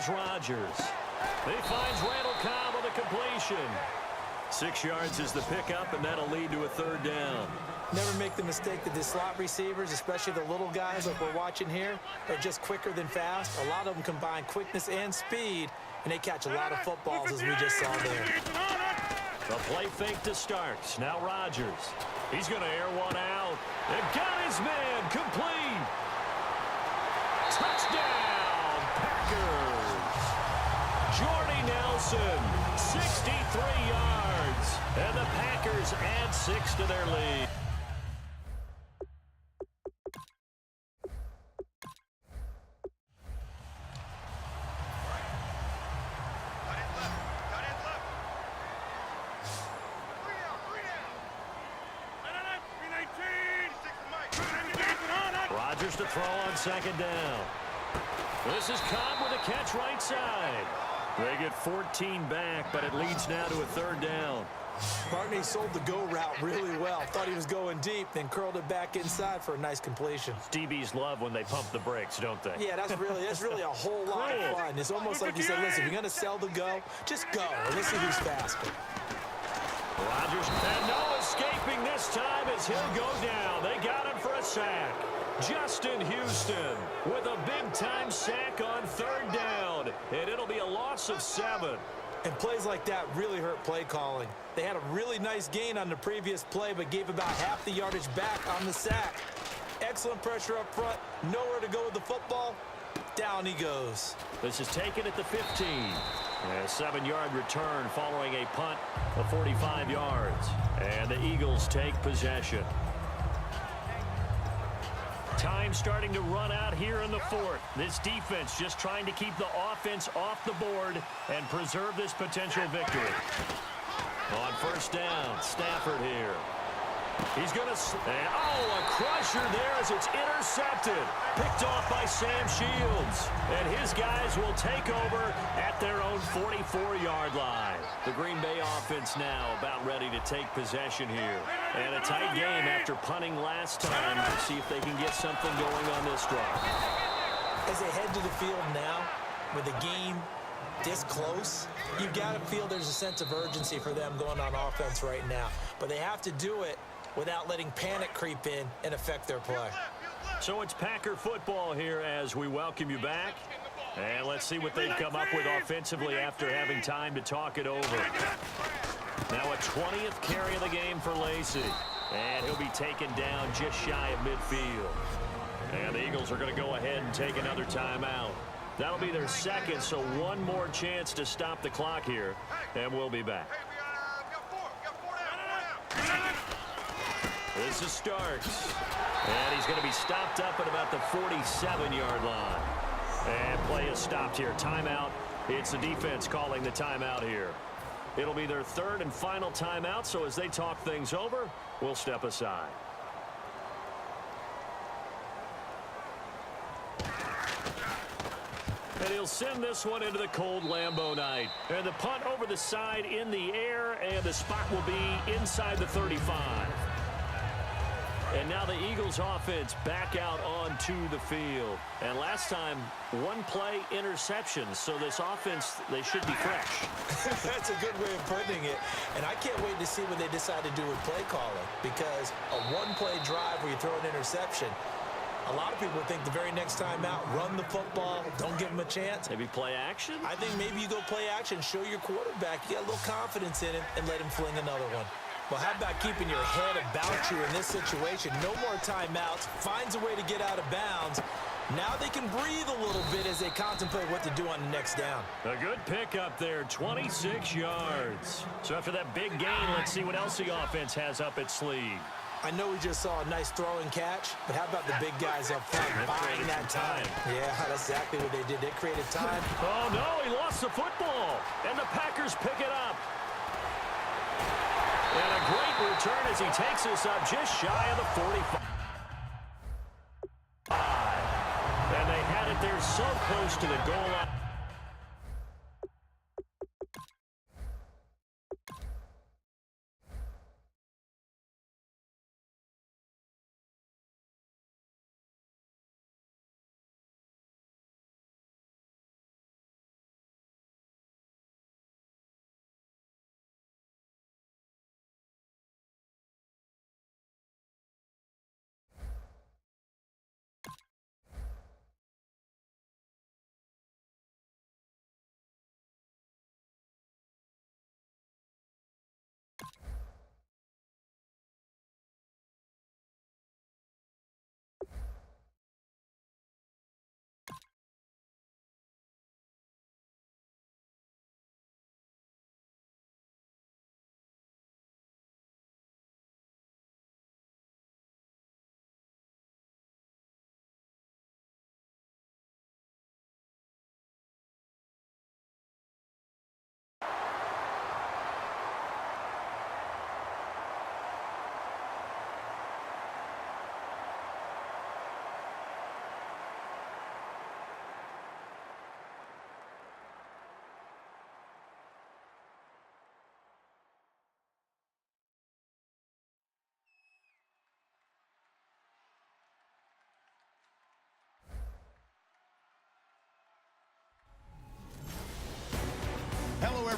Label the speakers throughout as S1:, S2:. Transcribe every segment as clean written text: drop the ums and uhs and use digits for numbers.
S1: Here's Rodgers. He finds Randall Cobb with a completion. 6 yards is the pickup, and that'll lead to a third down.
S2: Never make the mistake that the slot receivers, especially the little guys like we're watching here, are just quicker than fast. A lot of them combine quickness and speed, and they catch a lot of footballs, as we just saw there.
S1: The play fake to Starks. Now Rodgers. He's going to air one out. And got his man complete. Touchdown, Packers. Jordy Nelson, 63 yards. And the Packers add 6 to their lead. Rodgers to throw on second down. This is Cobb with a catch right side. They get 14 back, but it leads now to a third down.
S2: Barney sold the go route really well. Thought he was going deep, then curled it back inside for a nice completion.
S1: DBs love when they pump the brakes, don't they?
S2: Yeah, that's really a whole lot of fun. It's almost like you said, listen, if you're going to sell the go, just go. And let's see who's faster.
S1: Rodgers, and no escaping this time as he'll go down. They got him for a sack. Justin Houston with a big-time sack on third down, and it'll be a loss of 7.
S2: And plays like that really hurt play calling. They had a really nice gain on the previous play, but gave about half the yardage back on the sack. Excellent pressure up front. Nowhere to go with the football. Down he goes.
S1: This is taken at the 15. A 7-yard return following a punt of 45 yards. And the Eagles take possession. Time starting to run out here in the fourth. This defense just trying to keep the offense off the board and preserve this potential victory. On first down, Stafford here. He's going to... a crusher there as it's intercepted. Picked off by Sam Shields. And his guys will take over at their own 44-yard line. The Green Bay offense now about ready to take possession here. And a tight game after punting last time to see if they can get something going on this drive.
S2: As they head to the field now, with the game this close, you've got to feel there's a sense of urgency for them going on offense right now. But they have to do it without letting panic creep in and affect their play.
S1: So it's Packer football here as we welcome you back. And let's see what they've come up with offensively after having time to talk it over. Now a 20th carry of the game for Lacy. And he'll be taken down just shy of midfield. And the Eagles are going to go ahead and take another timeout. That'll be their second, so one more chance to stop the clock here. And we'll be back. This is Starks. And he's going to be stopped up at about the 47-yard line. And play is stopped here. Timeout. It's the defense calling the timeout here. It'll be their third and final timeout, so as they talk things over, we'll step aside. And he'll send this one into the cold Lambeau night. And the punt over the side in the air, and the spot will be inside the 35. And now the Eagles offense back out onto the field. And last time, one play interception. So this offense, they should be fresh.
S2: That's a good way of putting it. And I can't wait to see what they decide to do with play calling. Because a one-play drive where you throw an interception, a lot of people think the very next time out, run the football, don't give them a chance.
S1: Maybe play action?
S2: I think maybe you go play action, show your quarterback you got a little confidence in him, and let him fling another one. Well, how about keeping your head about you in this situation? No more timeouts. Finds a way to get out of bounds. Now they can breathe a little bit as they contemplate what to do on the next down.
S1: A good pickup there, 26 yards. So after that big gain, let's see what else the offense has up its sleeve.
S2: I know we just saw a nice throw and catch, but how about the big guys up front buying that time? Yeah, that's exactly what they did. They created time.
S1: Oh, no, he lost the football, and the Packers pick it up. And a great return as he takes us up just shy of the 45. And they had it there so close to the goal line.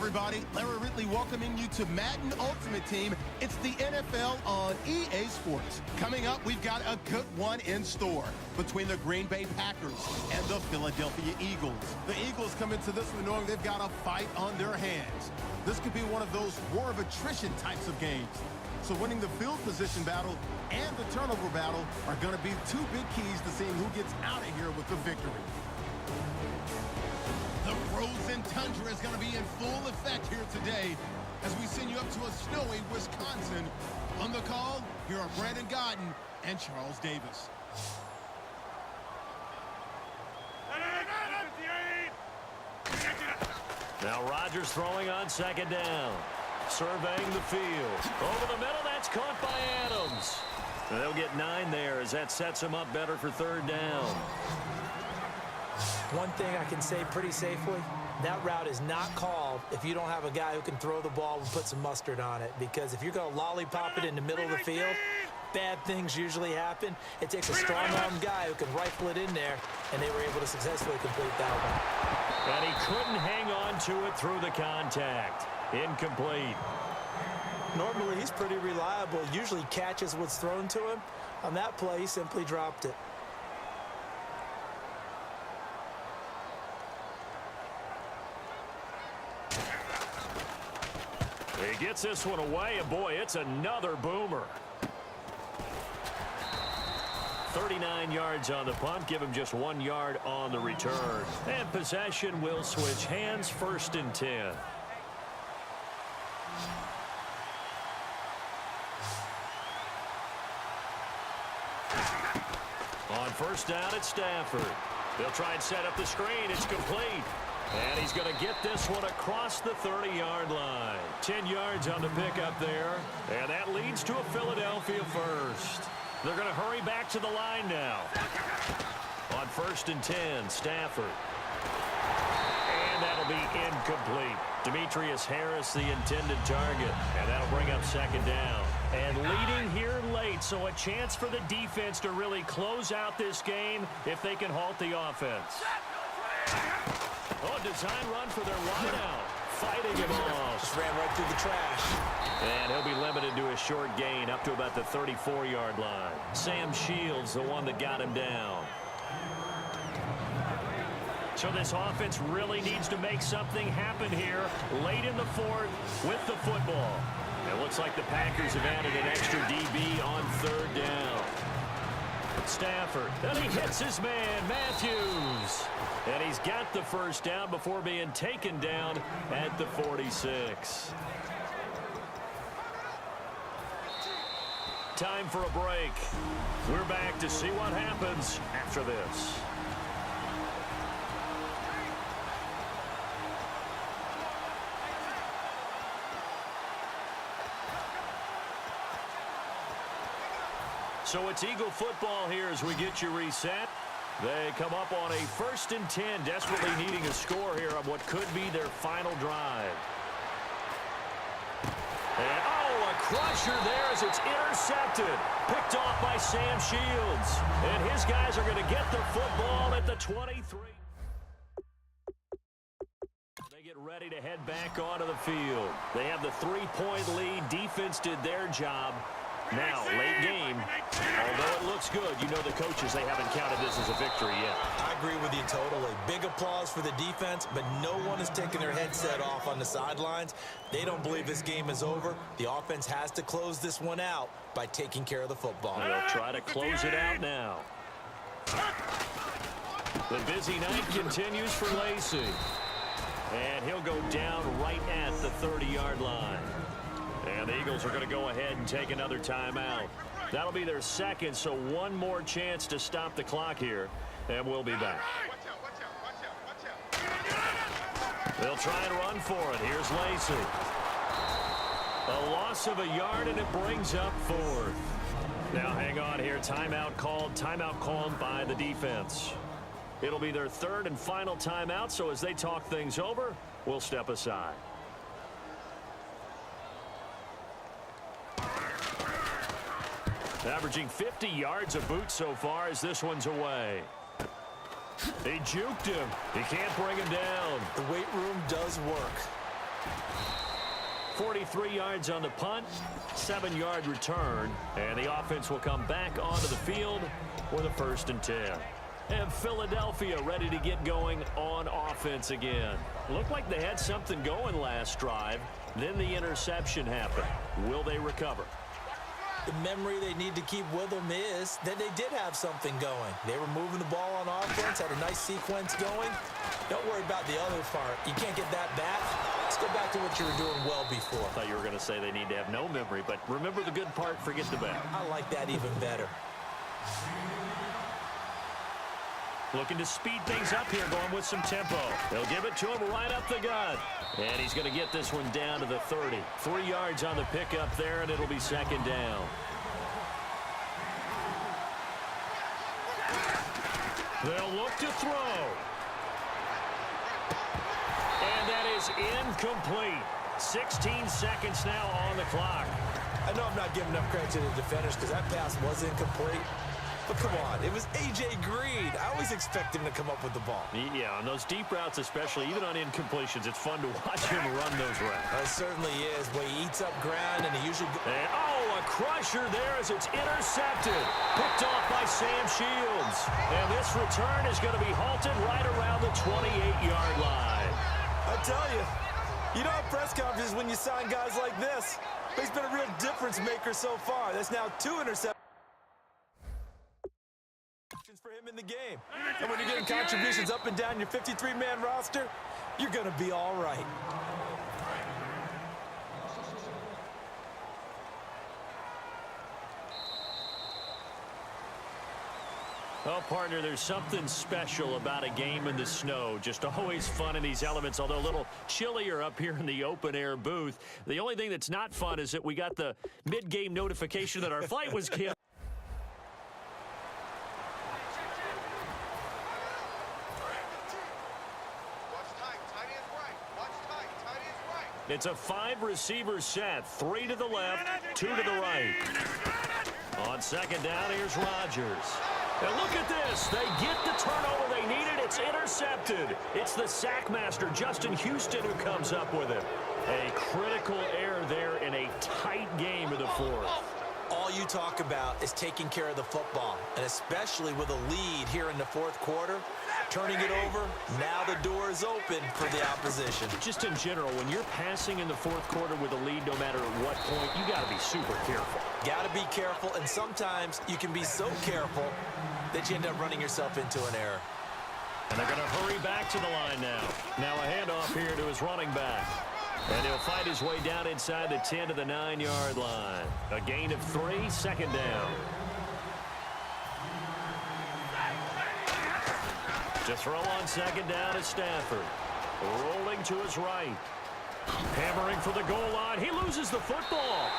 S3: everybody. Larry Ridley welcoming you to Madden Ultimate Team. It's the NFL on EA Sports. Coming up, we've got a good one in store between the Green Bay Packers and the Philadelphia Eagles. The Eagles come into this one knowing they've got a fight on their hands. This could be one of those war of attrition types of games. So winning the field position battle and the turnover battle are going to be two big keys to seeing who gets out of here with the victory. The frozen tundra is going to be in full effect here today as we send you up to a snowy Wisconsin. On the call, here are Brandon Godden and Charles Davis.
S1: Now Rodgers throwing on second down. Surveying the field. Over the middle, that's caught by Adams. And they'll get 9 there as that sets them up better for third down.
S2: One thing I can say pretty safely, that route is not called if you don't have a guy who can throw the ball and put some mustard on it. Because if you're going to lollipop it in the middle of the field, bad things usually happen. It takes a strong-armed guy who can rifle it in there, and they were able to successfully complete that one.
S1: And he couldn't hang on to it through the contact. Incomplete.
S2: Normally, he's pretty reliable. Usually catches what's thrown to him. On that play, he simply dropped it.
S1: He gets this one away, and boy, it's another boomer. 39 yards on the punt, give him just 1 yard on the return. And possession will switch hands, 1st and 10. On first down, it's Stafford. They'll try and set up the screen. It's complete. And he's going to get this one across the 30-yard line. 10 yards on the pickup there. And that leads to a Philadelphia first. They're going to hurry back to the line now. On 1st and 10, Stafford. And that'll be incomplete. Demetrius Harris, the intended target. And that'll bring up second down. And leading here late, so a chance for the defense to really close out this game if they can halt the offense. Oh, design run for their wideout. Fighting him off.
S2: Just ran right through the trash.
S1: And he'll be limited to a short gain up to about the 34-yard line. Sam Shields, the one that got him down. So this offense really needs to make something happen here late in the 4th with the football. It looks like the Packers have added an extra DB on 3rd down. Stafford, and he hits his man, Matthews. And he's got the first down before being taken down at the 46. Time for a break. We're back to see what happens after this. So it's Eagle football here as we get you reset. They come up on a 1st and 10, desperately needing a score here on what could be their final drive. And, oh, a crusher there as it's intercepted. Picked off by Sam Shields. And his guys are going to get the football at the 23. They get ready to head back onto the field. They have the 3-point lead. Defense did their job. Now, late game, although it looks good, you know the coaches, they haven't counted this as a victory yet.
S2: I agree with you totally. Big applause for the defense, but no one is taking their headset off on the sidelines. They don't believe this game is over. The offense has to close this one out by taking care of the football.
S1: They'll try to close it out now. The busy night continues for Lacey. And he'll go down right at the 30-yard line. And the Eagles are going to go ahead and take another timeout. That'll be their second, so one more chance to stop the clock here, and we'll be back. They'll try and run for it. Here's Lacey. A loss of a yard, and it brings up 4th. Now, hang on here. Timeout called by the defense. It'll be their 3rd and final timeout, so as they talk things over, we'll step aside. Averaging 50 yards a boot so far as this one's away. They juked him. He can't bring him down.
S2: The weight room does work.
S1: 43 yards on the punt, 7-yard return, and the offense will come back onto the field with a 1st and 10. And Philadelphia ready to get going on offense again. Looked like they had something going last drive. Then the interception happened. Will they recover?
S2: The memory they need to keep with them is that they did have something going. They were moving the ball on offense, had a nice sequence going. Don't worry about the other part. You can't get that back. Let's go back to what you were doing well before.
S1: I thought you were going to say they need to have no memory, but remember the good part, forget the bad.
S2: I like that even better.
S1: Looking to speed things up here, going with some tempo. They'll give it to him right up the gut. And he's going to get this one down to the 30. 3 yards on the pickup there, and it'll be 2nd down. They'll look to throw. And that is incomplete. 16 seconds now on the clock.
S2: I know I'm not giving enough credit to the defenders because that pass was incomplete. But come on, it was A.J. Green. I always expect him to come up with the ball.
S1: Yeah, on those deep routes especially, even on incompletions, it's fun to watch him run those routes.
S2: It certainly is. Where he eats up ground and he usually...
S1: And, oh, a crusher there as it's intercepted. Picked off by Sam Shields. And this return is going to be halted right around the 28-yard line.
S2: I tell you, you don't have press conferences when you sign guys like this. He's been a real difference maker so far. That's now 2 interceptions for him in the game. And when you're getting contributions up and down your 53-man roster, you're going to be all right.
S1: Well, partner, there's something special about a game in the snow. Just always fun in these elements, although a little chillier up here in the open-air booth. The only thing that's not fun is that we got the mid-game notification that our flight was canceled. It's a 5-receiver set, 3 to the left, 2 to the right. On 2nd down, here's Rodgers. And look at this. They get the turnover they needed. It's intercepted. It's the sack master, Justin Houston, who comes up with it. A critical error there in a tight game in the 4th.
S2: All you talk about is taking care of the football, and especially with a lead here in the 4th quarter. Turning it over, now the door is open for the opposition.
S1: Just in general, when you're passing in the 4th quarter with a lead, no matter at what point, you got to be super careful.
S2: Got to be careful, and sometimes you can be so careful that you end up running yourself into an error.
S1: And they're going to hurry back to the line now. Now a handoff here to his running back. And he'll fight his way down inside the 10 to the 9-yard line. A gain of 3, 2nd down. To throw on 2nd down is Stafford. Rolling to his right. Hammering for the goal line. He loses the football.